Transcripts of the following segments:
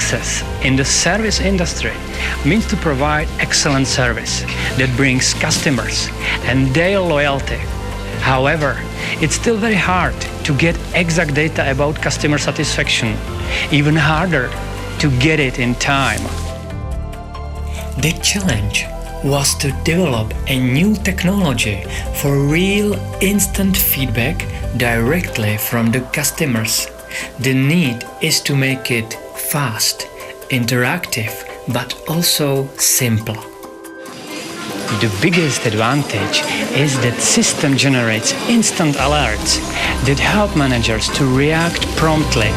success in the service industry means to provide excellent service that brings customers and their loyalty. However, it's still very hard to get exact data about customer satisfaction, even harder to get it in time. The challenge was to develop a new technology for real instant feedback directly from the customers. The need is to make it fast, interactive, but also simple. The biggest advantage is that system generates instant alerts that help managers to react promptly.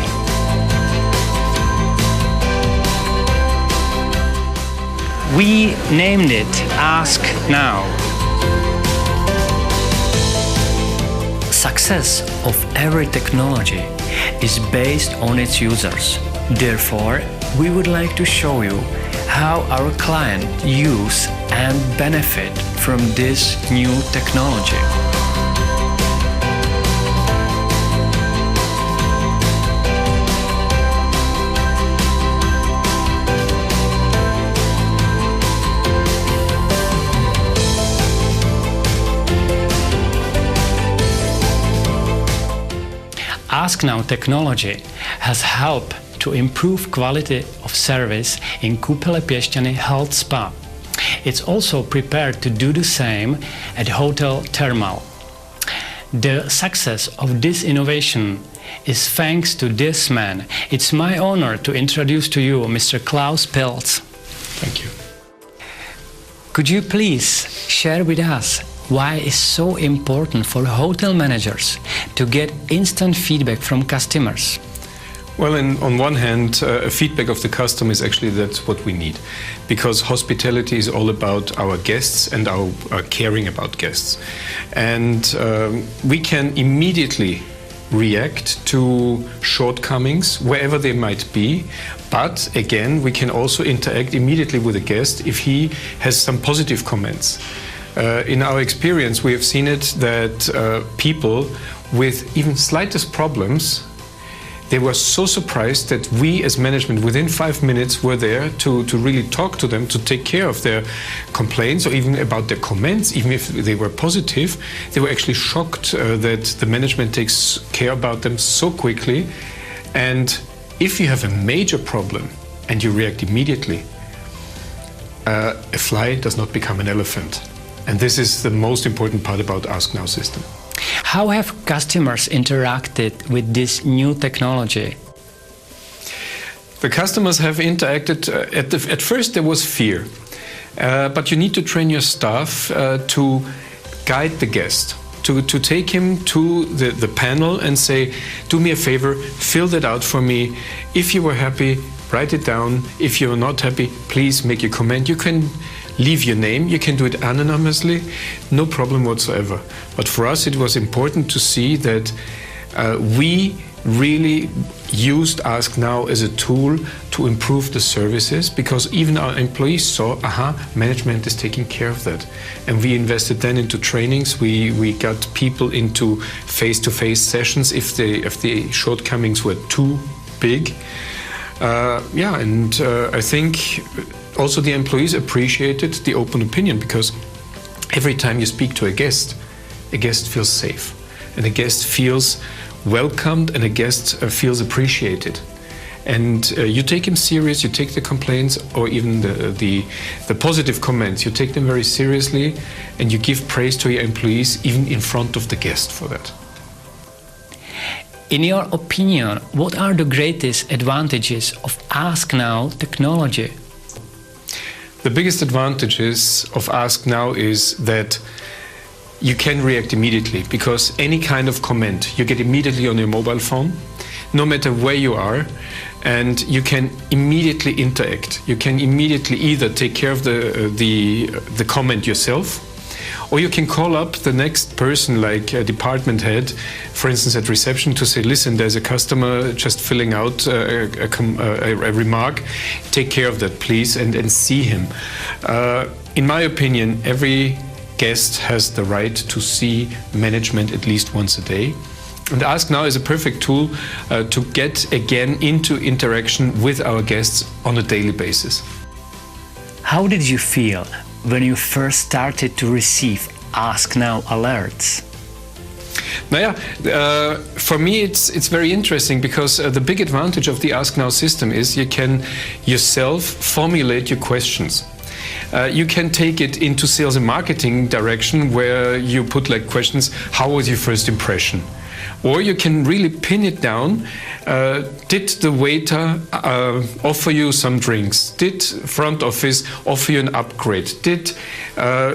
We named it AskNow. Success of every technology is based on its users. Therefore, we would like to show you how our client use and benefit from this new technology. AskNow technology has helped to improve quality of service in Kúpele Piešťany Health Spa. It's also prepared to do the same at Hotel Thermal. The success of this innovation is thanks to this man. It's my honor to introduce to you Mr.Klaus Pilz. Thank you. Could you please share with us why it's so important for hotel managers to get instant feedback from customers? Well, on one hand, feedback of the customer is actually that's what we need, because hospitality is all about our guests and our caring about guests. And we can immediately react to shortcomings wherever they might be, but again, we can also interact immediately with a guest if he has some positive comments. In our experience, we have seen it that people with even slightest problems, they were so surprised that we as management within 5 minutes were there to really talk to them, to take care of their complaints or even about their comments. Even if they were positive, they were actually shocked that the management takes care about them so quickly. And if you have a major problem and you react immediately, a fly does not become an elephant. And this is the most important part about AskNow system. How have customers interacted with this new technology? The customers have interacted, at first there was fear, but you need to train your staff to guide the guest, to take him to the panel and say, do me a favor, fill that out for me. If you were happy, write it down. If you're not happy, please make a comment. You can leave your name, you can do it anonymously, no problem whatsoever. But for us it was important to see that we really used AskNow as a tool to improve the services, because even our employees saw, management is taking care of that. And we invested then into trainings, we got people into face-to-face sessions if the shortcomings were too big. I think also the employees appreciated the open opinion, because every time you speak to a guest feels safe, and a guest feels welcomed, and a guest feels appreciated. And you take him serious, you take the complaints or even the positive comments, you take them very seriously, and you give praise to your employees even in front of the guest for that. In your opinion, what are the greatest advantages of AskNow technology? The biggest advantages of AskNow is that you can react immediately, because any kind of comment you get immediately on your mobile phone, no matter where you are, and you can immediately interact. You can immediately either take care of the comment yourself, or you can call up the next person, like a department head, for instance at reception, to say, listen, there's a customer just filling out a remark, take care of that please, and see him. In my opinion, every guest has the right to see management at least once a day. And AskNow is a perfect tool to get again into interaction with our guests on a daily basis. How did you feel when you first started to receive AskNow alerts? For me it's very interesting because the big advantage of the AskNow system is you can yourself formulate your questions. You can take it into sales and marketing direction where you put like questions, how was your first impression? Or you can really pin it down. Did the waiter offer you some drinks? Did front office offer you an upgrade? Did,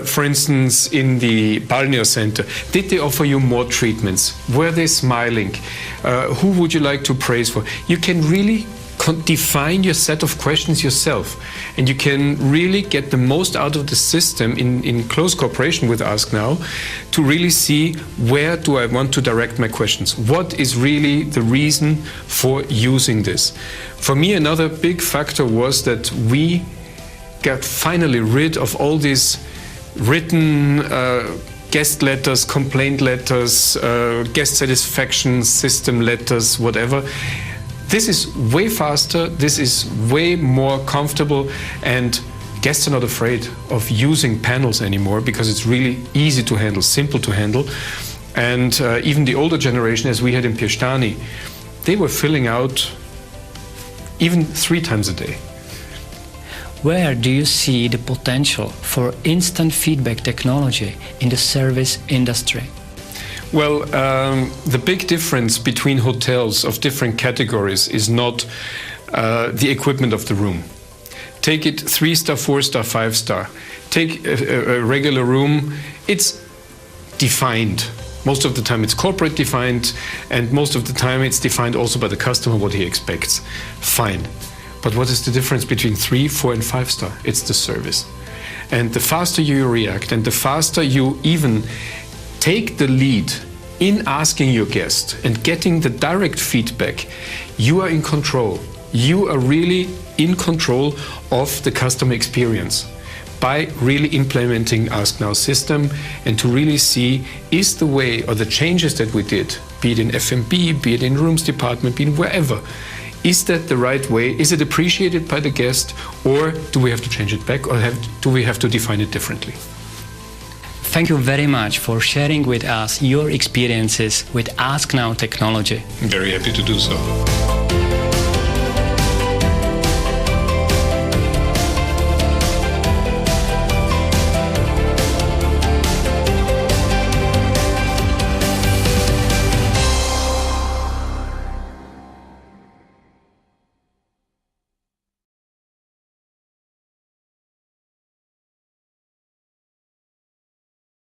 for instance, in the Balnear Center, did they offer you more treatments? Were they smiling? Who would you like to praise for? You can really define your set of questions yourself, and you can really get the most out of the system in close cooperation with AskNow to really see where do I want to direct my questions. What is really the reason for using this? For me, another big factor was that we got finally rid of all these written guest letters, complaint letters, guest satisfaction system letters, whatever. This is way faster, this is way more comfortable, and guests are not afraid of using panels anymore because it's really easy to handle, simple to handle. And even the older generation, as we had in Piešťany, they were filling out even 3 times a day. Where do you see the potential for instant feedback technology in the service industry? Well, the big difference between hotels of different categories is not the equipment of the room. Take it 3-star, 4-star, 5-star. Take a regular room, it's defined. Most of the time it's corporate defined, and most of the time it's defined also by the customer what he expects. Fine. But what is the difference between 3, 4 and 5-star? It's the service. And the faster you react and the faster you even take the lead in asking your guest and getting the direct feedback, you are in control. You are really in control of the customer experience by really implementing AskNow system and to really see is the way or the changes that we did, be it in F&B, be it in rooms department, be it wherever, is that the right way? Is it appreciated by the guest, or do we have to change it back, or do we have to define it differently? Thank you very much for sharing with us your experiences with AskNow technology. I'm very happy to do so.